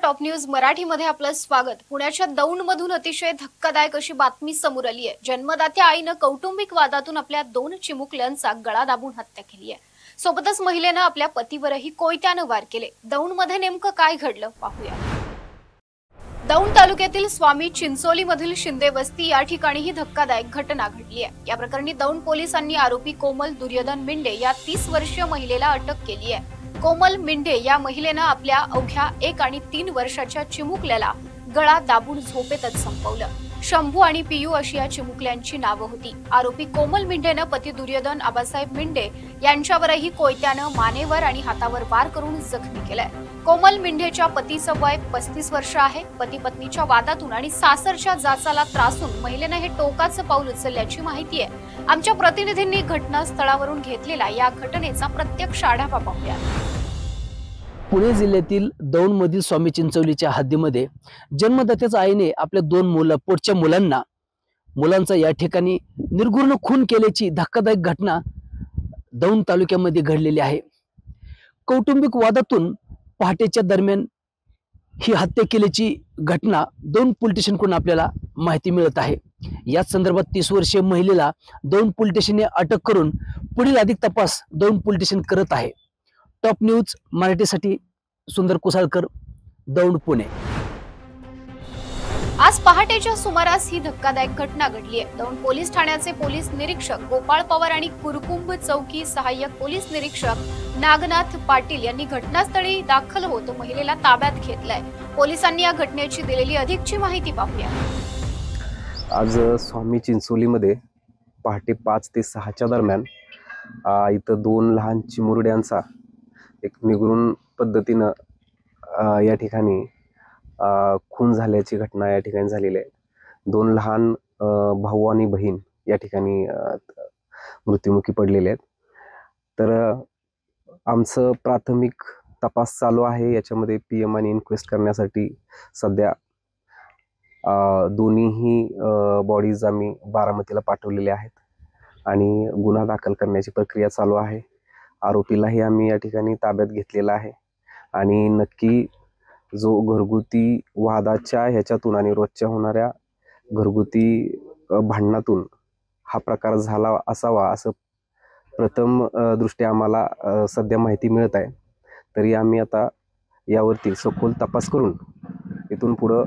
Top news मराठीमध्ये आपलं स्वागत। पुण्याच्या दौंडमधून अतिशय धक्कादायक अशी बातमी समोर आली आहे। जन्मदात्या आईने कौटुंबिक वादातून आपल्या 2 चिमुकल्यांचा गळा दाबून हत्या केली आहे। सोबतच महिलेने आपल्या पतीवरही कोयत्याने वार केले। दौंडमध्ये नेमकं काय घडलं पाहूया। दौंड तालुक्यातील स्वामी चिंचोलीमधील शिंदे वस्ती या ठिकाणी ही धक्कादायक घटना घडली आहे। या प्रकरणी दौंड पोलिसांनी आरोपी कोमल दुर्योधन मिंडे या 30 वर्षीय महिलेला अटक केली आहे। कोमल मिंडे या महिलेने आपल्या अवघ्या 1 आणि 3 वर्षाच्या चिमुकल्याला गळा दाबून झोपेतच संपवलं। शंभू आणि पियू अशी या चिमुकल्यांची नावं होती। आरोपी कोमल मिंडेने पती दुर्योधन आबासाहेब मिंडे यांच्यावरही कोयत्याने मानेवर आणि हातावर वार करून जखमी केलाय। कोमल मिंडेच्या पतीचं वय 35 वर्ष आहे। पती पत्नीच्या वादातून आणि सासरच्या जाचाला त्रासून महिलेने हे टोकाचं पाऊल उचलल्याची माहिती आहे। आमच्या प्रतिनिधींनी घटनास्थळावरून घेतलेला या घटनेचा प्रत्यक्ष आढावा पाहूया। पुणे जिल्ह्यातील दौंडमधील स्वामी चिंचोलीच्या हद्दीमध्ये जन्मदात्याच्या आईने आपल्या 2 पोटच्या मुलांचा या ठिकाणी निर्घृण खून केल्याची धक्कादायक घटना दौंड तालुक्यामध्ये घडलेली आहे। कौटुंबिक वादातून पहाटेच्या दरम्यान ही हत्या केल्याची घटना दौंड पोलीस स्टेशनकडून आपल्याला माहिती मिळत आहे। याच संदर्भात 30 वर्षीय महिलेला दौंड पोलीस स्टेशनने अटक करून पुढील अधिक तपास दौंड पोलीस स्टेशन करत आहे। टॉप न्यूज मराठीसाठी सुंदर कुसाळकर, दौंड, पुणे। आज पहाटेच्या सुमारास ही धक्कादायक घटना घडली आहे। दौंड पोलीस ठाण्याचे पोलीस निरीक्षक गोपाळ पवार आणि कुरकुंभ चौकी सहाय्यक पोलीस निरीक्षक नागनाथ पाटील यांनी घटनास्थळी दाखल होत महिलेला ताब्यात घेतलाय। पोलिसांनी या घटनेची दिलेली अधिकची माहिती पाहूया। आज स्वामी चिंचोलीमध्ये पहाटे 5 ते 6च्या दरम्यान इथं 2 लहान चिमुरड्यांचा एक निगृण पद्धतीनं या ठिकाणी खून झाल्याची घटना या ठिकाणी झालेली आहे। 2 लहान भाऊ आणि बहीण या ठिकाणी मृत्युमुखी पडलेले आहेत। तर आमचं प्राथमिक तपास चालू आहे। याच्यामध्ये PM आणि इन्क्वेस्ट करण्यासाठी सध्या दोन्हीही बॉडीज आम्ही बारामतीला पाठवलेले आहेत आणि गुन्हा दाखल करण्याची प्रक्रिया चालू आहे। आरोपीलाही आम्ही या ठिकाणी ताब्यात घेतलेला आहे आणि नक्की जो घरगुती वादाच्या ह्याच्यातून आणि रोजच्या होणाऱ्या घरगुती भांडणातून हा प्रकार झाला असावा असं प्रथम दृष्ट्या आम्हाला सध्या माहिती मिळत आहे। तरी आम्ही आता यावरती सखोल तपास करून इथून पुढं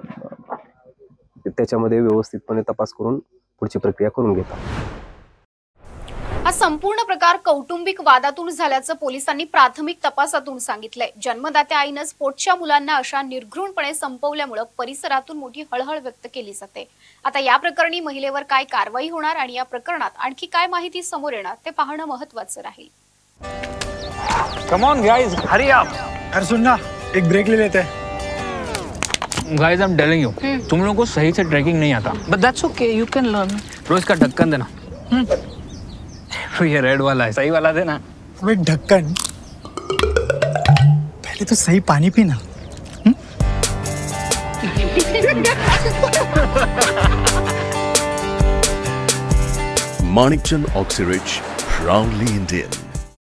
त्याच्यामध्ये व्यवस्थितपणे तपास करून पुढची प्रक्रिया करून घेतो। हा संपूर्ण प्रकार कौटुंबिक वादातून झाल्याचं पोलिसांनी प्राथमिक तपासातून सांगितलंय। जन्मदात्या आईने पोटच्या मुलांना अशा निर्घृणपणे संपवल्यामुळे परिसरातून मोठी हळहळ व्यक्त केली जाते। आता या प्रकरणी महिलेवर काय कारवाई होणार आणि या प्रकरणात आणखी काय माहिती समोर येणार ते पाहणं महत्त्वाचं राहील। Come on guys, hurry up. अरे सुन ना, एक ब्रेक ले लेते हैं। Guys I am telling you, तुम लोगों को सही से ट्रैकिंग नहीं आता, but that's okay, you can learn. रोज का ढक्कन देना। ये रेड वाला है, सही वाला देना। अबे ढक्कन, पहले तो सही पानी पीना। Manikchand Oxyrich, proudly Indian.